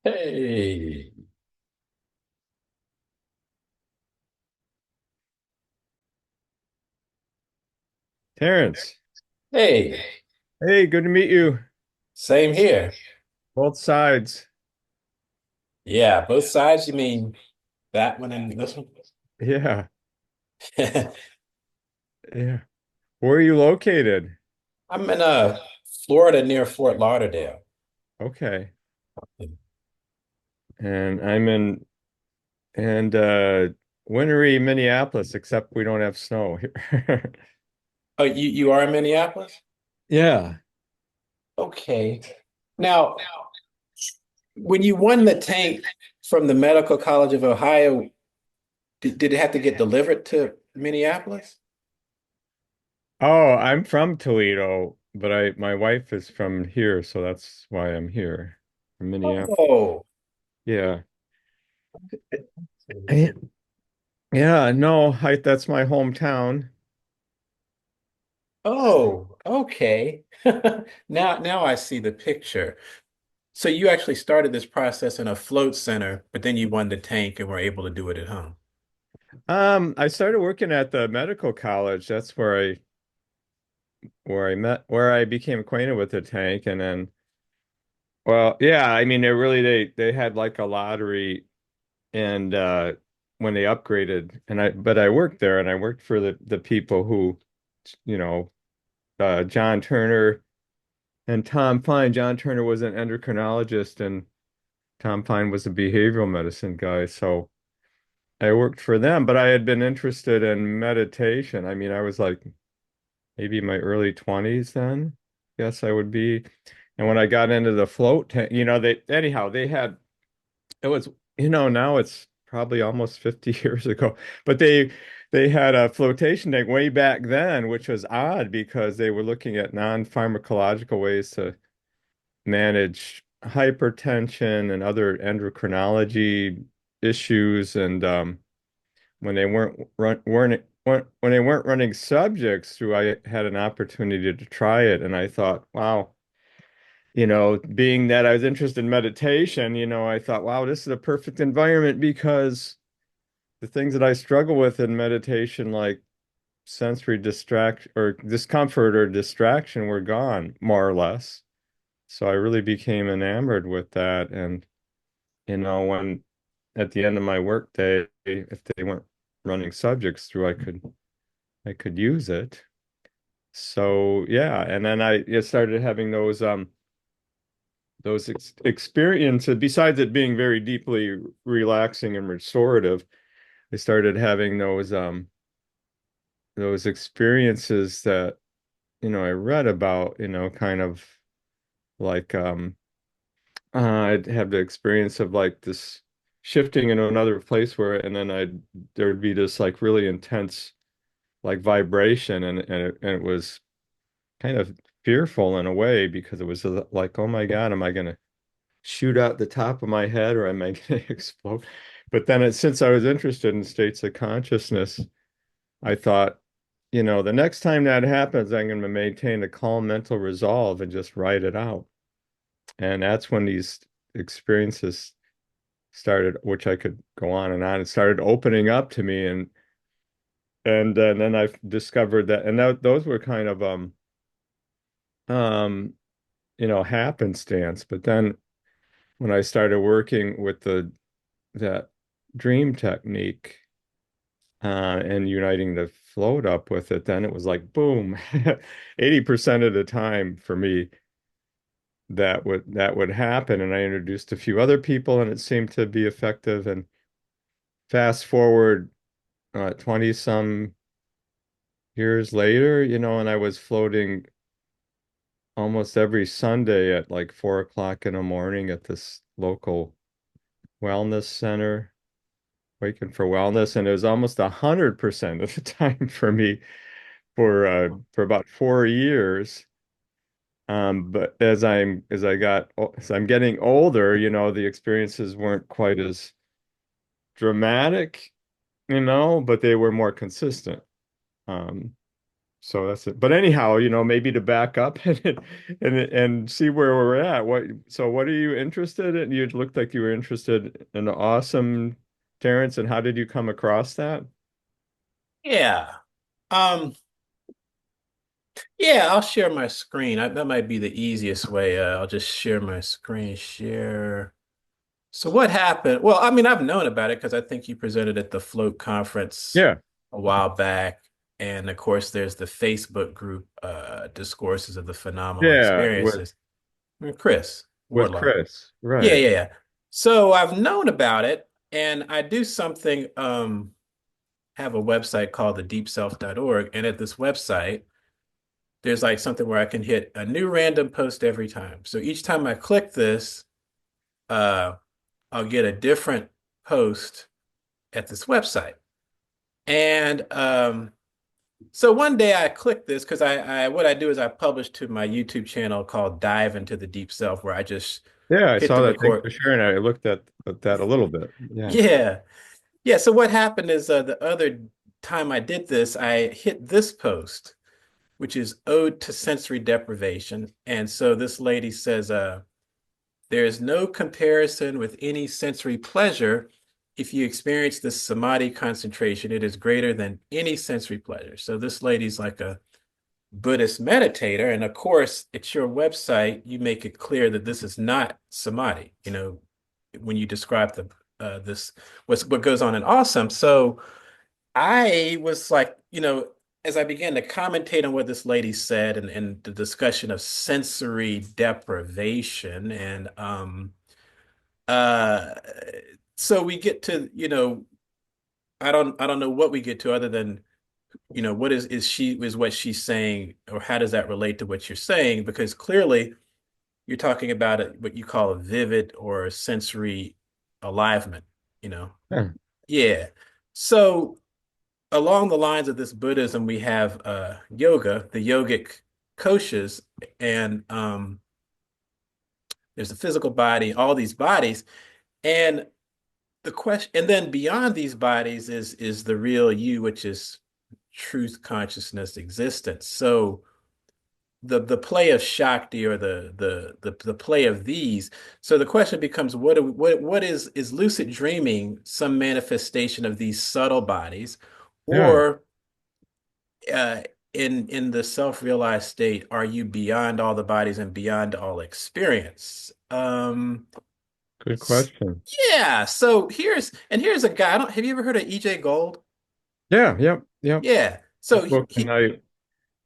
Hey, Terrence, hey, hey, good to meet you. same here. Both sides. Yeah, both sides. You mean that one and this one? Yeah, yeah. Where are you located? I'm in Florida near Fort Lauderdale. Okay. And I'm in wintry Minneapolis, except we don't have snow here. Oh, you are in Minneapolis? Yeah. Okay. Now, when you won the tank from the Medical College of Ohio, did it have to get delivered to Minneapolis? Oh, I'm from Toledo, but I my wife is from here, so that's why I'm here. From Minneapolis. Oh, Yeah. Eh, Yeah, no, that's my hometown. oh, okay. Now I see the picture. So you actually started this process in a float center, but then you won the tank and were able to do it at home. I started working at the medical college. That's where I became acquainted with the tank, and then, well, yeah, I mean, they had like a lottery, and when they upgraded, but I worked there, and I worked for the people who, you know, John Turner and Tom Fine. John Turner was an endocrinologist, and Tom Fine was a behavioral medicine guy, so I worked for them. But I had been interested in meditation. I mean, I was like maybe in my early 20s then, guess I would be. And when I got into the float tank, they had, it was, now it's probably almost 50 years ago, but they had a flotation tank way back then, which was odd because they were looking at non-pharmacological ways to manage hypertension and other endocrinology issues. And when they weren't when they weren't running subjects through, I had an opportunity to try it, and I thought, wow, being that I was interested in meditation, I thought, wow, this is a perfect environment because the things that I struggle with in meditation, like sensory distraction or discomfort or distraction, were gone more or less. So I really became enamored with that. And, when at the end of my workday, if they weren't running subjects through, I could use it. So yeah, and then I started having those experiences. Besides it being very deeply relaxing and restorative, I started having those experiences that I read about. Kind of like I'd have the experience of like this shifting into another place and then there'd be this like really intense like vibration, and it was kind of fearful in a way because it was like, oh my God, am I going to shoot out the top of my head or am I going to explode? But then since I was interested in states of consciousness, I thought, the next time that happens, I'm going to maintain a calm mental resolve and just write it out. And that's when these experiences started, which I could go on and on. It started opening up to me, and then I discovered that, and those were kind of um happenstance. But then when I started working with that dream technique and uniting the float up with it, then it was like boom, 80% of the time for me that would happen. And I introduced a few other people, and it seemed to be effective. And fast forward 20 some years later, and I was floating almost every Sunday at like 4 o'clock in the morning at this local wellness center, Waking for Wellness, and it was almost 100% of the time for me for about 4 years. But as I'm getting older, the experiences weren't quite as dramatic, but they were more consistent. Um, So that's it. But anyhow, maybe to back up and see where we're at. What are you interested in? You looked like you were interested in awesome, Terrence, and how did you come across that? Yeah. Um, yeah, I'll share my screen. That might be the easiest way. I'll just share my screen, share. So what happened? Well, I mean, I've known about it because I think you presented at the Float conference Yeah. a while back. And of course, there's the Facebook group, Discourses of the Phenomenal Yeah, with Experiences. Chris with Wardlaw. Chris. Yeah, Right. yeah, yeah. So I've known about it, and I do something, have a website called thedeepself.org. And at this website, there's like something where I can hit a new random post every time. So each time I click this, uh, I'll get a different post at this website. And so one day I clicked this because I what I do is I publish to my YouTube channel called Dive into the Deep Self, where I just Yeah, I hit saw the that. Thanks record. for sharing. I looked at that a little bit. Yeah. Yeah. Yeah. So what happened is the other time I did this, I hit this post, which is Ode to Sensory Deprivation. And so this lady says, there is no comparison with any sensory pleasure. If you experience this samadhi concentration, it is greater than any sensory pleasure. So this lady's like a Buddhist meditator. And of course, at your website, you make it clear that this is not samadhi, when you describe this, what goes on in awesome. So I was like, as I began to commentate on what this lady said and the discussion of sensory deprivation and uh so we get to, I don't know what we get to other than, what is what she's saying, or how does that relate to what you're saying? Because clearly you're talking about what you call a vivid or sensory alivement, you know. Yeah. Yeah. So along the lines of this Buddhism, we have yoga, the yogic koshas, and there's the physical body, all these bodies, and the question, and then beyond these bodies is the real you, which is truth, consciousness, existence. So the play of Shakti, or the play of these. So the question becomes, what is lucid dreaming some manifestation of these subtle bodies, Yeah. or uh, in the self-realized state, are you beyond all the bodies and beyond all experience? Good question. Yeah. So here's a guy. I don't Have you ever heard of EJ Gold? Yeah. Yep. Yep. Yeah. So This book, and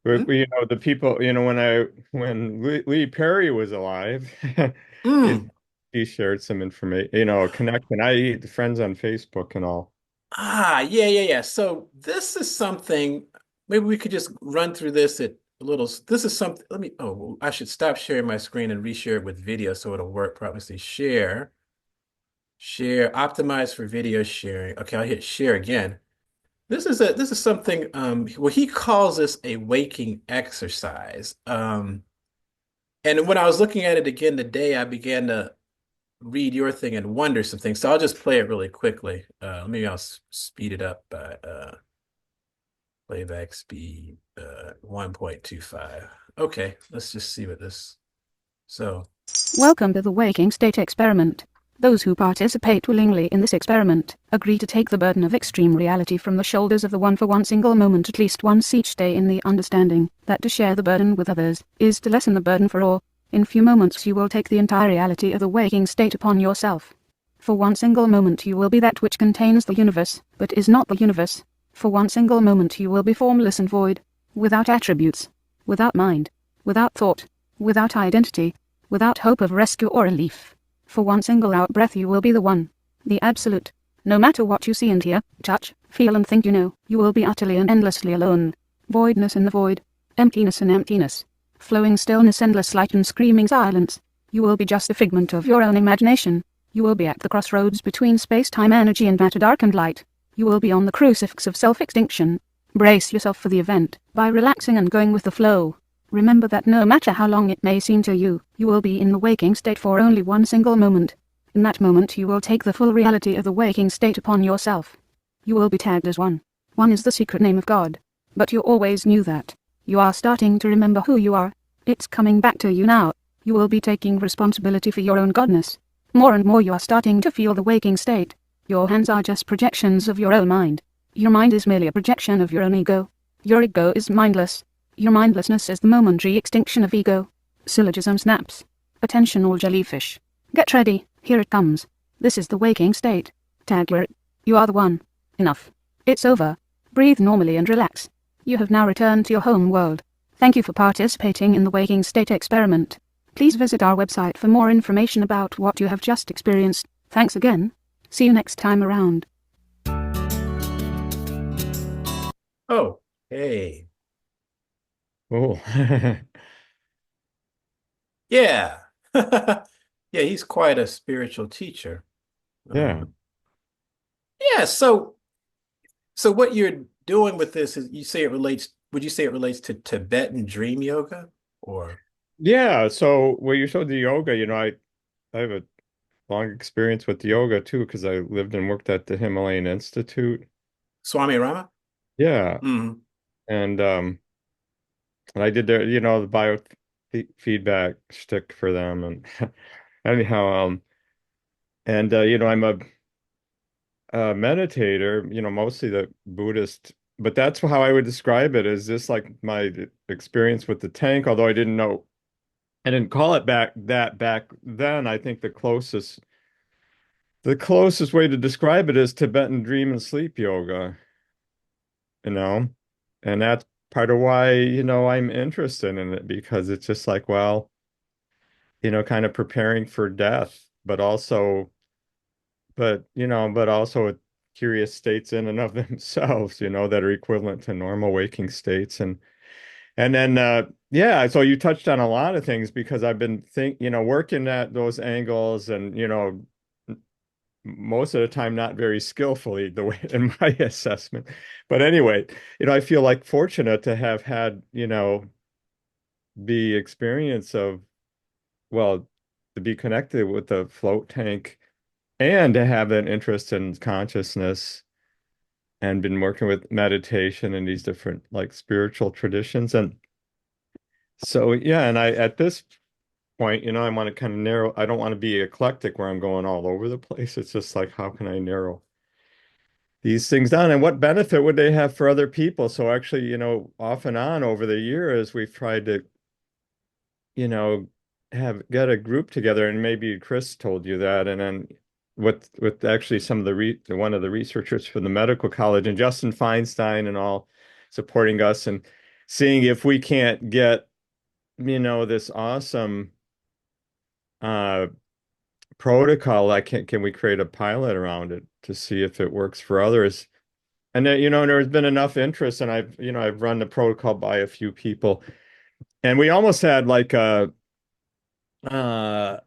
hmm? the people, when Lee Perry was alive, he, Mm. he shared some information, connection. Friends on Facebook and all. Yeah, yeah, yeah. So this is something, maybe we could just run through this at a little. This is something, I should stop sharing my screen and reshare it with video so it'll work properly. Say share, optimize for video sharing. Okay, I'll hit share again. This is something, well, he calls this a waking exercise. And when I was looking at it again today, I began to read your thing and wonder some things. So I'll just play it really quickly. Maybe I'll speed it up by playback speed 1.25. Okay, let's just see what this. So, Welcome to the waking state experiment. Those who participate willingly in this experiment agree to take the burden of extreme reality from the shoulders of the one for one single moment at least once each day, in the understanding that to share the burden with others is to lessen the burden for all. In few moments you will take the entire reality of the waking state upon yourself. For one single moment you will be that which contains the universe, but is not the universe. For one single moment you will be formless and void, without attributes, without mind, without thought, without identity, without hope of rescue or relief. For one single out-breath you will be the one, the absolute. No matter what you see and hear, touch, feel and think, you will be utterly and endlessly alone. Voidness in the void, emptiness in emptiness, flowing stillness, endless light and screaming silence. You will be just a figment of your own imagination. You will be at the crossroads between space-time, energy and matter, dark and light. You will be on the crucifix of self-extinction. Brace yourself for the event by relaxing and going with the flow. Remember that no matter how long it may seem to you, you will be in the waking state for only one single moment. In that moment you will take the full reality of the waking state upon yourself. You will be tagged as one. One is the secret name of God. But you always knew that. You are starting to remember who you are. It's coming back to you now. You will be taking responsibility for your own godness. More and more you are starting to feel the waking state. Your hands are just projections of your own mind. Your mind is merely a projection of your own ego. Your ego is mindless. Your mindlessness is the momentary extinction of ego. Syllogism snaps. Attention all jellyfish. Get ready, here it comes. This is the waking state. Tag you're it. You are the one. Enough. It's over. Breathe normally and relax. You have now returned to your home world. Thank you for participating in the waking state experiment. Please visit our website for more information about what you have just experienced. Thanks again. See you next time around. Oh, hey. Oh, Yeah. Yeah, he's quite a spiritual teacher. yeah. Yeah, so what you're doing with this is would you say it relates to Tibetan dream yoga or Yeah. So where you showed the yoga, I have a long experience with yoga too, because I lived and worked at the Himalayan Institute. Swami Rama? Yeah. Hmm. And I did the biofeedback shtick for them. And anyhow, I'm a meditator, mostly the Buddhist, but that's how I would describe it. Is this like my experience with the tank, although I didn't call it back then. I think the closest way to describe it is Tibetan dream and sleep yoga, you know, and that's part of why, I'm interested in it because it's just like, well, kind of preparing for death, but also curious states in and of themselves, that are equivalent to normal waking states. And then, yeah, so you touched on a lot of things because I've been working at those angles and, most of the time not very skillfully the way in my assessment. But anyway, I feel like fortunate to have had, the experience of, well, to be connected with the float tank and to have an interest in consciousness and been working with meditation and these different like spiritual traditions. And so, yeah, and at this point, I want to kind of narrow, I don't want to be eclectic where I'm going all over the place. It's just like, how can I narrow these things down and what benefit would they have for other people? So actually, off and on over the years, we've tried to, you know, have get a group together, and maybe Chris told you that, and then with actually some of one of the researchers from the medical college and Justin Feinstein and all supporting us and seeing if we can't get, this awesome uh protocol, like can we create a pilot around it to see if it works for others. And then, there's been enough interest, and I've run the protocol by a few people, and we almost had like a uh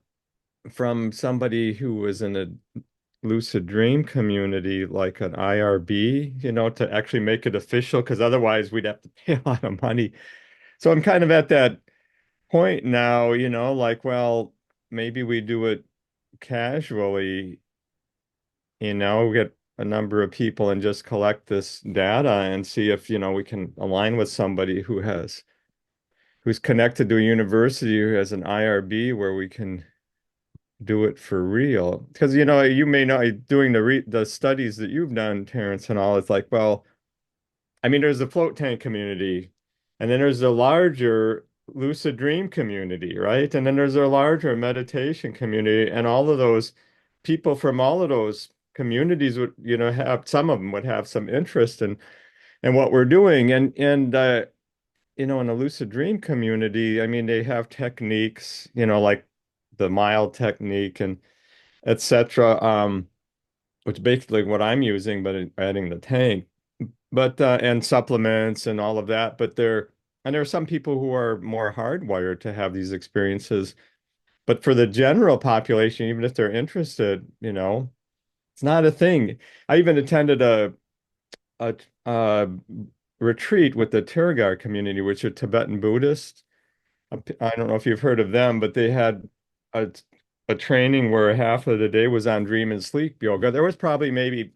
from somebody who was in a lucid dream community, like an IRB, to actually make it official, because otherwise we'd have to pay a lot of money. So I'm kind of at that point now, like, well, maybe we do it casually, get a number of people and just collect this data and see if, we can align with somebody who's connected to a university who has an IRB where we can do it for real. Because, you may know, doing the studies that you've done, Terrence, and all, it's like, well, I mean, there's the float tank community, and then there's the larger lucid dream community, right? And then there's a larger meditation community, and all of those people from all of those communities would, have some of them would have some interest in what we're doing. And in the lucid dream community, I mean, they have techniques, like the mild technique and etc. Which basically what I'm using, but adding the tank, but and supplements and all of that. But there are some people who are more hardwired to have these experiences. But for the general population, even if they're interested, it's not a thing. I even attended a, a retreat with the Tirgar community, which are Tibetan Buddhists. I don't know if you've heard of them, but they had a a training where half of the day was on dream and sleep yoga. There was probably maybe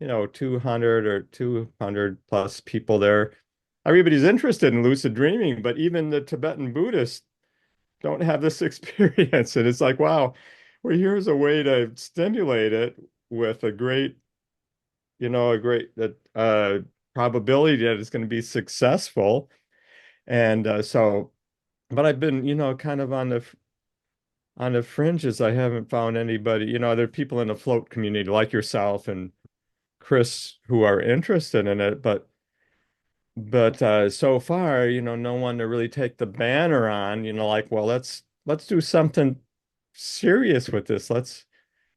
200 or 200 plus people there. everybody's interested in lucid dreaming, but even the Tibetan Buddhists don't have this experience. And it's like, wow, well, here's a way to stimulate it with a great probability that it's going to be successful. And but I've been, kind of on the fringes. I haven't found anybody, there are people in the float community like yourself and Chris who are interested in it, but so far, no one to really take the banner on, like, well, let's do something serious with this. Let's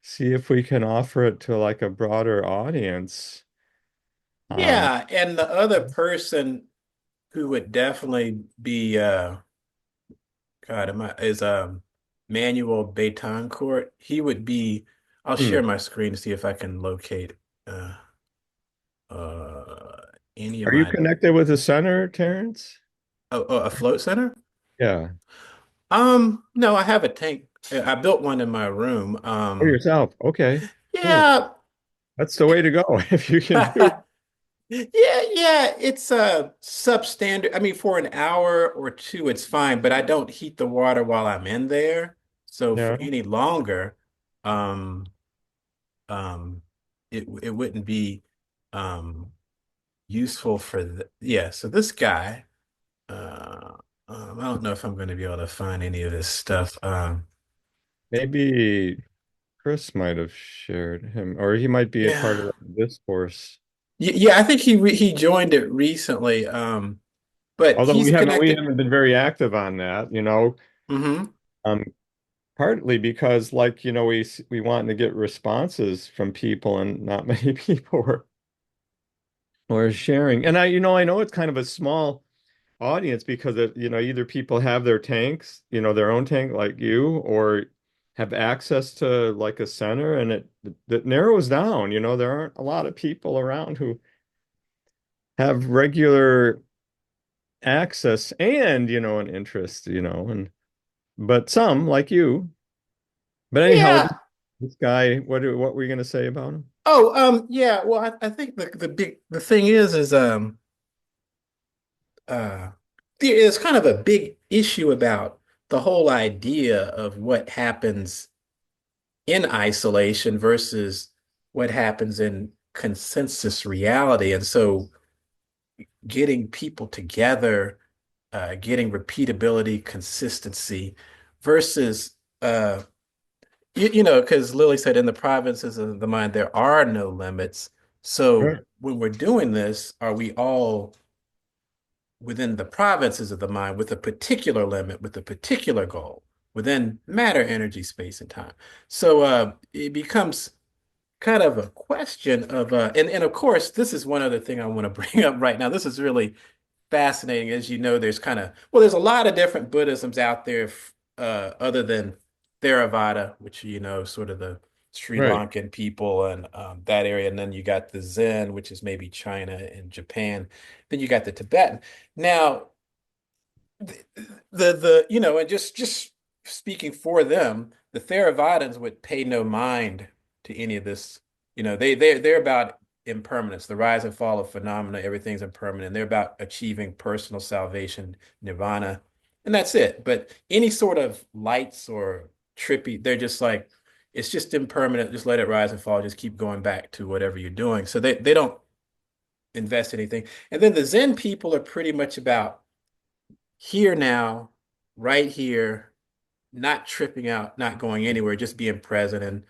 see if we can offer it to like a broader audience. Um, Yeah, and the other person who would definitely be God, is Manuel Betancourt. He would be, I'll share hmm. my screen to see if I can locate uh uh any of Are you my connected with the center, Terrence? a float center. Yeah. No, I have a tank. I built one in my room. For yourself. Okay. Cool. Yeah. That's the way to go if you can do. Yeah, it's substandard. I mean, for an hour or two, it's fine, but I don't heat the water while I'm in there. So for Yeah. any longer, um, um, it wouldn't be um useful for yeah. So this guy, I don't know if I'm going to be able to find any of this stuff. Maybe Chris might have shared him, or he might be a part Yeah. of the discourse. Yeah, I think he joined it recently. But Although he's we connected. haven't been very active on that, Hmm. um, partly because we want to get responses from people and not many people were sharing. And I know it's kind of a small audience because either people have their tanks, their own tank like you, or have access to like a center, and it narrows down. There aren't a lot of people around who have regular access and an interest, and but some like you. But anyhow, Yeah. this guy, what were you going to say about him? Oh, yeah. Well, I think the thing is uh there's kind of a big issue about the whole idea of what happens in isolation versus what happens in consensus reality. And so getting people together, getting repeatability, consistency versus because Lily said in the provinces of the mind there are no limits. So Right. when we're doing this, are we all within the provinces of the mind with a particular limit, with a particular goal, within matter, energy, space, and time? So it becomes kind of a question of and of course this is one other thing I want to bring up right now. This is really fascinating. As you know, there's a lot of different Buddhisms out there other than Theravada, which sort of the Sri Right. Lankan people and that area, and then you got the Zen, which is maybe China and Japan. Then you got the Tibetan. Now, and just speaking for them, the Theravadins would pay no mind to any of this. They're about impermanence, the rise and fall of phenomena, everything's impermanent. They're about achieving personal salvation, nirvana, and that's it. But any sort of lights or trippy, they're just like, it's just impermanent, just let it rise and fall, just keep going back to whatever you're doing. So they don't invest anything. And then the Zen people are pretty much about here now, right here, not tripping out, not going anywhere, just being present and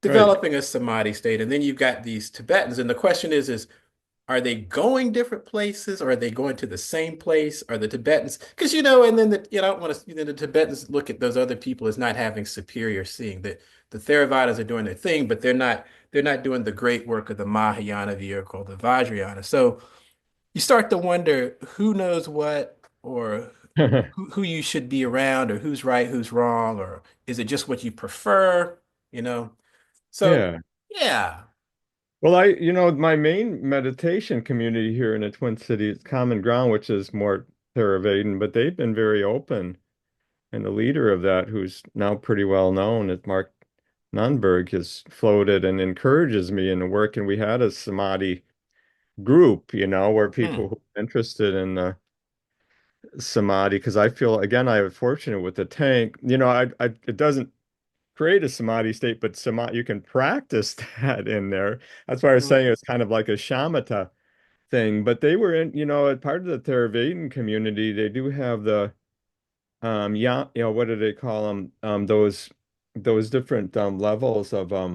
Right. developing a samadhi state. And then you've got these Tibetans, and the question is are they going different places or are they going to the same place? Are the Tibetans, because and then I don't want to, the Tibetans look at those other people as not having superior seeing. That the Theravadas are doing their thing, but they're not doing the great work of the Mahayana vehicle, the Vajrayana. So you start to wonder who knows what or who you should be around or who's right, who's wrong, or is it just what you prefer? You know? So Yeah. yeah. Well, my main meditation community here in the Twin Cities, Common Ground, which is more Theravada, but they've been very open. And the leader of that, who's now pretty well known, is Mark Nunberg, has floated and encourages me in the work. And we had a samadhi group, where Hmm. people who are interested in samadhi, because I feel again I was fortunate with the tank. It doesn't create a samadhi state, but samadhi you can practice that in there. That's why I was Hmm. saying it's kind of like a shamatha thing. But they were in, part of the Theravada community, they do have the yeah, what do they call them? Those different levels of uh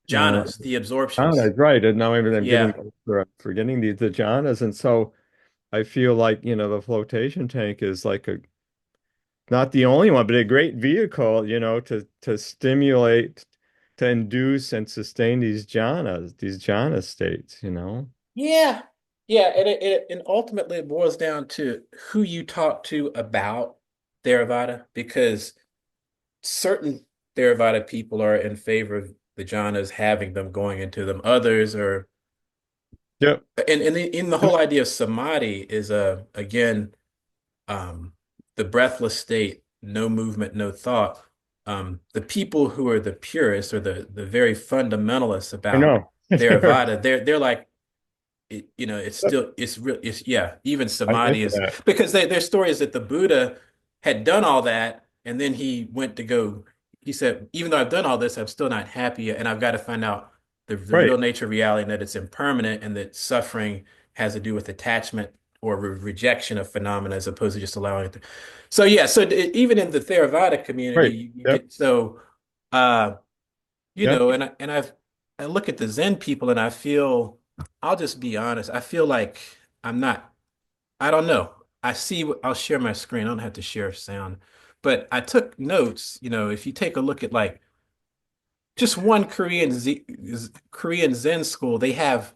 Jhanas, the absorptions. jhanas, right. And now I'm getting Yeah. forgetting the jhanas. And so I feel like, the flotation tank is like a not the only one, but a great vehicle, to stimulate, to induce and sustain these jhana states. Yeah. Yeah. And ultimately it boils down to who you talk to about Theravada, because certain Theravada people are in favor of the jhanas having them going into them. Others are, Yep. and in the whole idea of samadhi is again, um the breathless state, no movement, no thought. The people who are the purists or the very fundamentalists I about know. Theravada, they're like, it's still, it's real, it's, yeah, even I'm samadhi into is, that. because their story is that the Buddha had done all that and then he went to go, he said, even though I've done all this, I'm still not happy and I've got to find out the real Right. nature of reality, and that it's impermanent and that suffering has to do with attachment or rejection of phenomena as opposed to just allowing it to. So yeah, so even in the Theravada community, Right. you Yep. get so uh Yep. I look at the Zen people and I feel, I'll just be honest, I feel like I'm not, I don't know. I'll share my screen. I don't have to share sound. But I took notes, if you take a look at like just one Korean Zen school, they have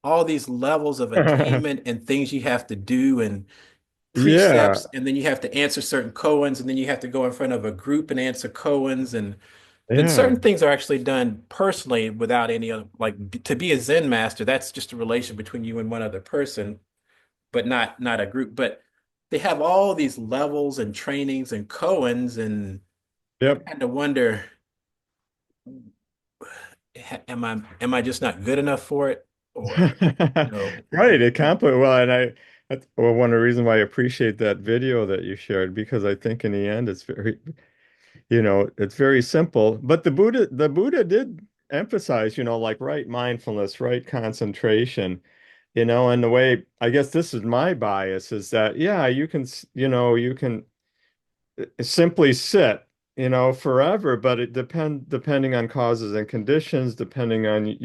all these levels of attainment and things you have to do and Yeah. precepts, and then you have to answer certain koans, and then you have to go in front of a group and answer koans, and then Yeah. certain things are actually done personally without any other, like to be a Zen master, that's just a relation between you and one other person, but not a group. But they have all these levels and trainings and koans, and I Yep. kind of wonder, am I just not good enough for it? Or, you know, Right. It complement well, and that's well, one of the reasons why I appreciate that video that you shared, because I think in the end it's very simple. But the Buddha did emphasize, like right mindfulness, right concentration, and the way I guess this is my bias is that yeah, you can simply sit, forever, but it depending on causes and conditions, depending on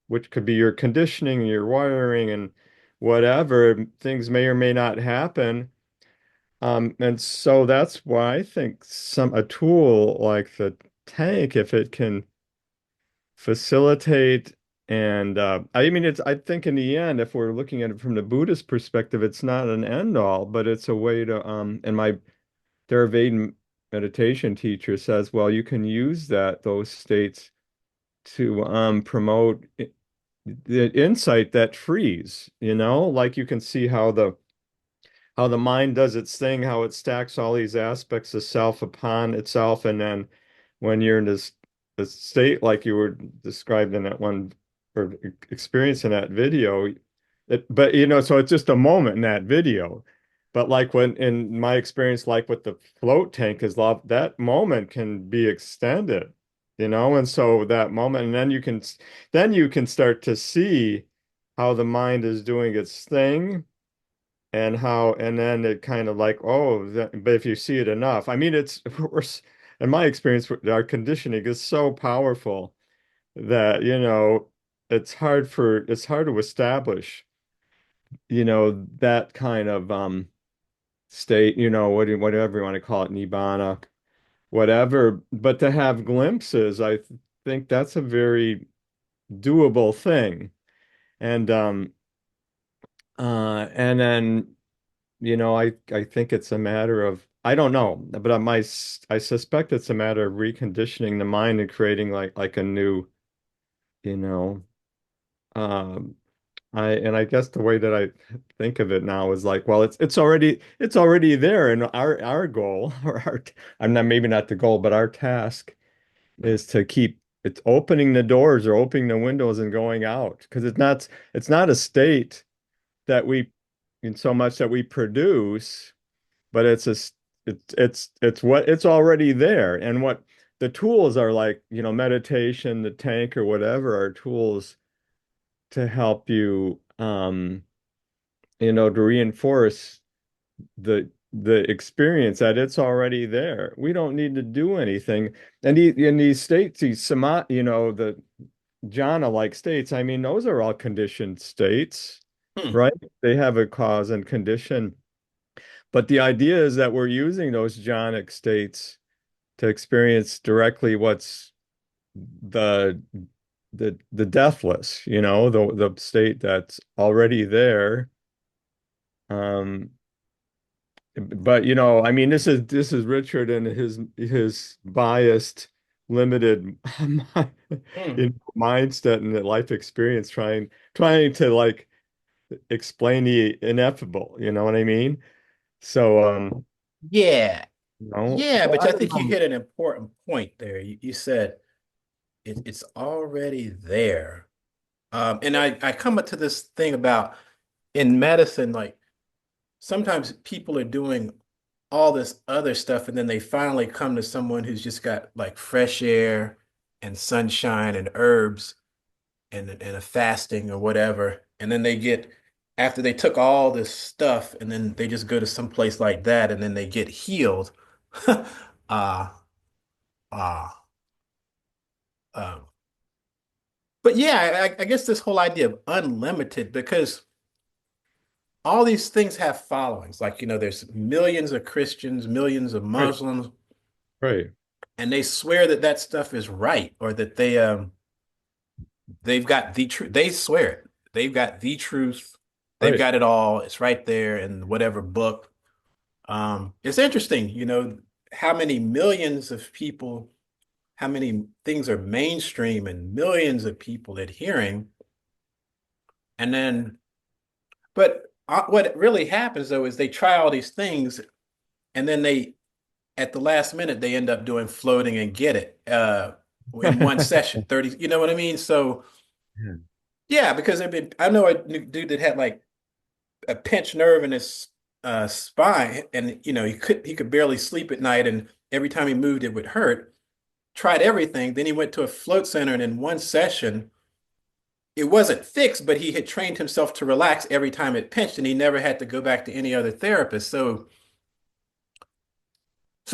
which could be your conditioning, your wiring, and whatever, things may or may not happen. And so that's why I think a tool like the tank, if it can facilitate and I mean I think in the end, if we're looking at it from the Buddhist perspective, it's not an end all, but it's a way to and my Theravada meditation teacher says, well, you can use those states to promote the insight that frees, like you can see how the mind does its thing, how it stacks all these aspects of self upon itself, and then when you're in this state like you were described in that one or experiencing that video, but so it's just a moment in that video. But like when in my experience, like with the float tank is love, that moment can be extended, and so that moment, and then you can start to see how the mind is doing its thing and then it kind of like, oh, but if you see it enough, I mean, in my experience, our conditioning is so powerful that, it's hard to establish, that kind of state, whatever you want to call it, nibbana, whatever. But to have glimpses, I think that's a very doable thing. And and then I think it's a matter of I don't know, but I suspect it's a matter of reconditioning the mind and creating like a new, you know, um, I guess the way that I think of it now is like, well, it's already there, and our goal or I'm not maybe not the goal, but our task is to keep it's opening the doors or opening the windows and going out, because it's not a state that we in so much that we produce, but it's what it's already there. And what the tools are, like, meditation, the tank or whatever, are tools to help you, to reinforce the experience that it's already there. We don't need to do anything. And in these states, the jhana-like states, I mean, those are all conditioned states, Hmm. right? They have a cause and condition. But the idea is that we're using those jhanic states to experience directly what's the the deathless, the state that's already there. Um, but I mean, this is Richard and his biased, limited Hmm. mindset and the life experience, trying to, like, explain the ineffable. You know what I mean? So, Yeah. Yeah, so but I I don't think you know. hit an important point there. You said it's already there. And I come up to this thing about in medicine, like sometimes people are doing all this other stuff, and then they finally come to someone who's just got like fresh air and sunshine and herbs and a fasting or whatever. And then they get after they took all this stuff, and then they just go to some place like that, and then they get healed. Uh uh um but yeah, I guess this whole idea of unlimited, because all these things have followings. Like, there's millions of Christians, millions of Right, Muslims, right, and they swear that that stuff is right, or that they've got the truth. They swear it. They've got the truth. They've right. got it all. It's right there in whatever book. It's interesting, how many millions of people, how many things are mainstream and millions of people adhering. And then, but what really happens though is they try all these things, and then at the last minute, they end up doing floating and get it in one session, 30, you know what I mean? So, Yeah. yeah, because I know a dude that had like a pinched nerve in his spine, and he could barely sleep at night, and every time he moved, it would hurt. Tried everything, then he went to a float center, and in one session, it wasn't fixed, but he had trained himself to relax every time it pinched, and he never had to go back to any other therapist. So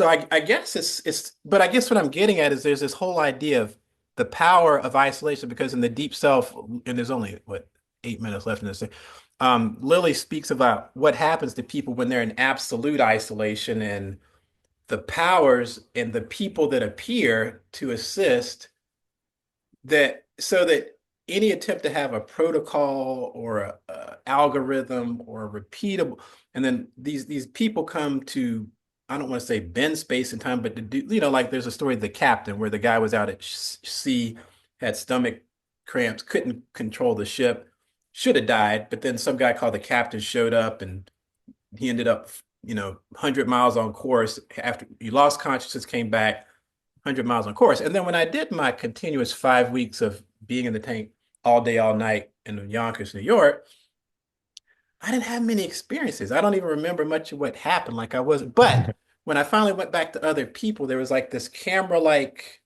I guess but I guess what I'm getting at is there's this whole idea of the power of isolation, because in the deep self, and there's only what 8 minutes left in this thing. Lily speaks about what happens to people when they're in absolute isolation, and the powers and the people that appear to assist, that so that any attempt to have a protocol or a algorithm or a repeatable, and then these people come to, I don't want to say bend space and time, but to do, like there's a story of the captain where the guy was out at sea, had stomach cramps, couldn't control the ship, should have died, but then some guy called the captain showed up, and he ended up 100 miles on course. After he lost consciousness, came back 100 miles on course. And then when I did my continuous 5 weeks of being in the tank all day, all night in Yonkers, New York, I didn't have many experiences. I don't even remember much of what happened. Like I wasn't, but when I finally went back to other people, there was like this camera-like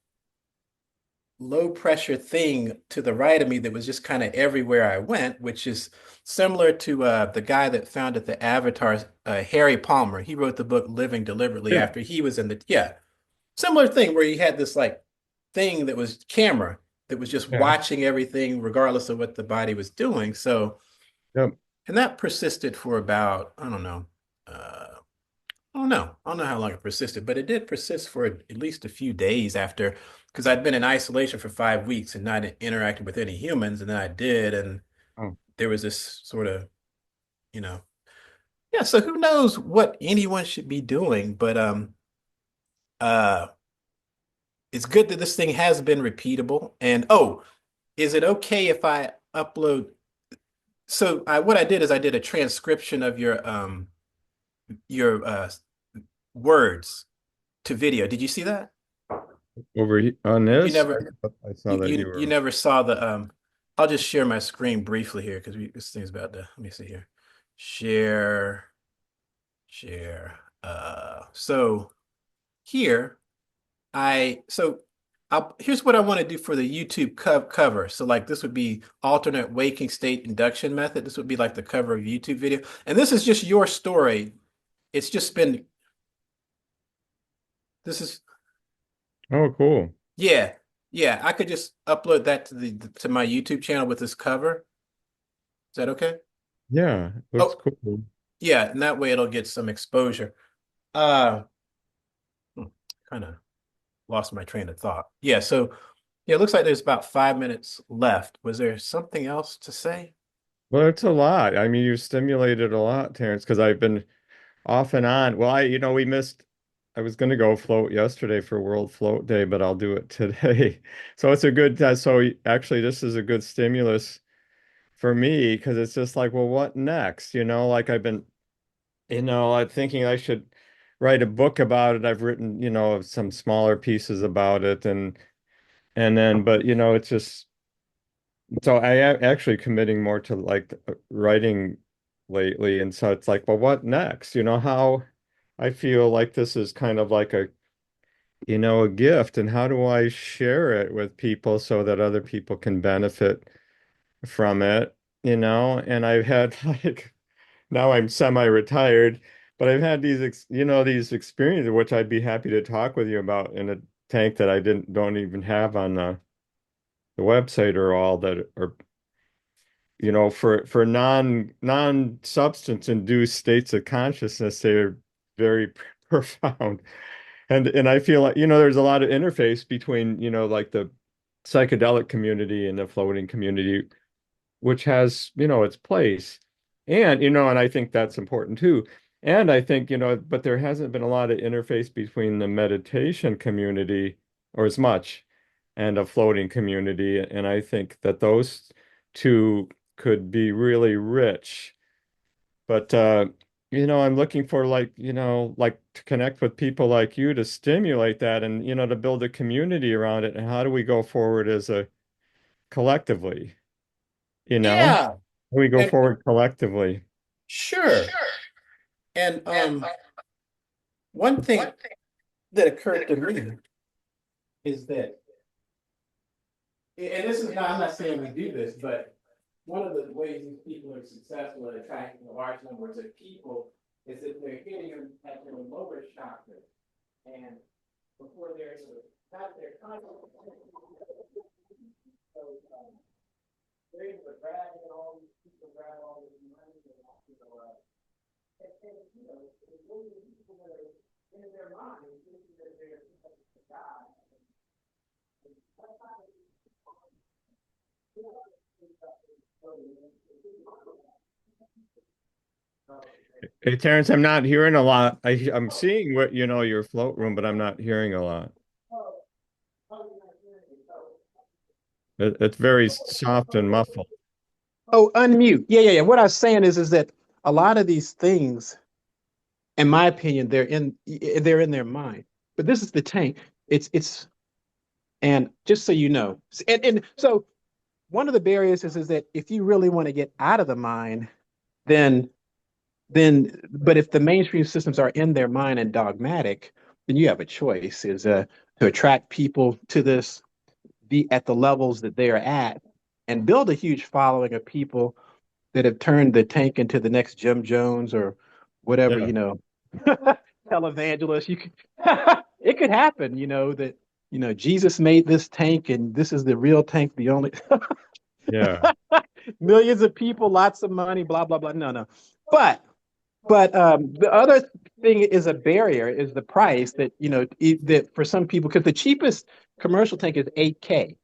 low pressure thing to the right of me that was just kind of everywhere I went, which is similar to the guy that founded the Avatar, Harry Palmer. He wrote the book Living Deliberately Yeah. after he was in the, yeah, similar thing where he had this like thing that was camera that was just Yeah. watching everything regardless of what the body was doing. So, Yep. and that persisted for about, I don't know, I don't know how long it persisted, but it did persist for at least a few days after, because I'd been in isolation for 5 weeks and not interacted with any humans, and then I did, and Oh. there was this sort of, you know, yeah. So who knows what anyone should be doing, but uh, it's good that this thing has been repeatable. And oh, is it okay if I upload? So what I did is I did a transcription of your words to video. Did you see that? on You this. never I saw that you you were. never saw the I'll just share my screen briefly here because this thing's about to let me see here. Share, share. So here here's what I want to do for the YouTube cover. So like this would be alternate waking state induction method. This would be like the cover of a YouTube video. And this is just your story. It's just been this is Oh, cool. yeah. Yeah, I could just upload that to the to my YouTube channel with this cover. Is that okay? Yeah, looks Oh, cool. yeah, and that way it'll get some exposure. Uh kind of lost my train of thought. Yeah, so yeah, it looks like there's about 5 minutes left. Was there something else to say? Well, it's a lot. I mean, you've stimulated a lot, Terrence, because I've been off and on. Well, we missed, I was going to go float yesterday for World Float Day, but I'll do it today. So it's a good, actually, this is a good stimulus for me because it's just like, well, what next? Like I've been, I'm thinking I should write a book about it. I've written, some smaller pieces about it and then, but it's just, so I am actually committing more to like writing lately. And so it's like, well, what next? How I feel like this is kind of like a gift. And how do I share it with people so that other people can benefit from it? And I've had like, now I'm semi-retired, but I've had these experiences, which I'd be happy to talk with you about in a tank that I don't even have on the website or all that are for non-substance induced states of consciousness, they're very profound. And I feel like, there's a lot of interface between, like the psychedelic community and the floating community, which has, its place. And I think that's important too. And I think, but there hasn't been a lot of interface between the meditation community or as much and a floating community. And I think that those two could be really rich. But I'm looking for like to connect with people like you to stimulate that and to build a community around it. And how do we go forward as a collectively, you know? Yeah, How do we go and forward collectively? sure. And one thing that occurred to me is that, and this is not, I'm not saying we do this, but one of the ways these people are successful at attracting large numbers of people is that they're hitting them at their lower chakra. And before there's not their conscious, so they're able to grab it, all these people grab all this money it's really the people that are in their mind thinking that they're God. Hey, Terrence, I'm not hearing a lot. I'm seeing what your float room, but I'm not hearing a lot. It's very soft and muffled. Oh, unmute. Yeah, yeah, yeah. What I was saying is that a lot of these things, in my opinion, they're in their mind. But this is the tank. It's and just so you know, and so one of the barriers is that if you really want to get out of the mind, then but if the mainstream systems are in their mind and dogmatic, then you have a choice: is to attract people to this, be at the levels that they are at, and build a huge following of people that have turned the tank into the next Jim Jones or whatever, Yeah, televangelist. You could, it could happen, that Jesus made this tank and this is the real tank, the only yeah, millions of people, lots of money, blah blah blah. No, no, but the other thing is a barrier is the price that that for some people because the cheapest commercial tank is 8K.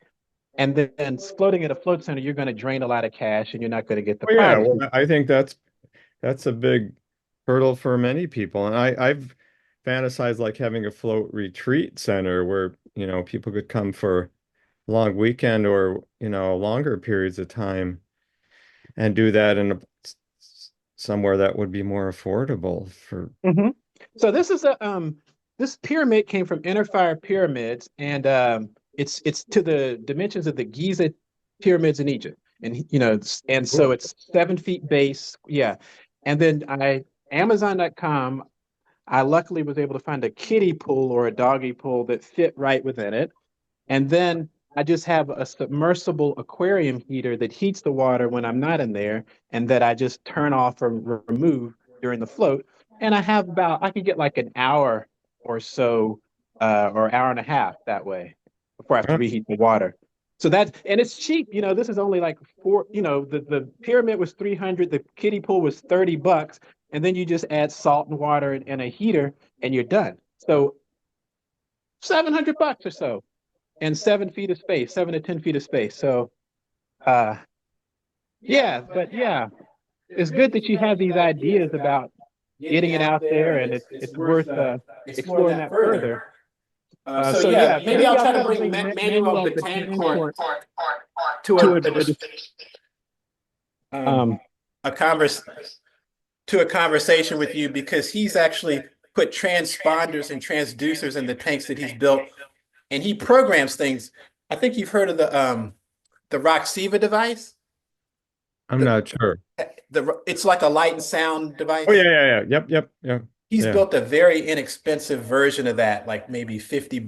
And then floating at a float center, you're going to drain a lot of cash and you're not going to get the oh yeah. Well, privacy. I think that's a big hurdle for many people, and I've fantasized like having a float retreat center where people could come for a long weekend or longer periods of time and do that in somewhere that would be more affordable for. Hmm. So this is a this pyramid came from Inner Fire Pyramids, and it's to the dimensions of the Giza pyramids in Egypt, and and so it's 7 feet base, yeah. And then Amazon.com, I luckily was able to find a kiddie pool or a doggy pool that fit right within it, and then I just have a submersible aquarium heater that heats the water when I'm not in there, and that I just turn off or remove during the float. And I could get like an hour or so, or hour and a half that way before I have to Huh? reheat the water. And it's cheap. This is only like the pyramid was 300, the kiddie pool was $30, and then you just add salt and water and a heater, and you're done. So $700 or so, and 7 feet of space, 7 to 10 feet of space. So, yeah, but yeah, it's good that you have these ideas about getting it out there, and it's worth exploring that further. So yeah, maybe I'll try to to bring Manuel Betancourt to to a converse to a conversation with you, because he's actually put transponders and transducers in the tanks that he's built, and he programs things. I think you've heard of the Roxiva device. I'm not sure. It's like a light and sound device. Oh yeah. Yep. He's Yeah. built a very inexpensive version of that, like maybe $50.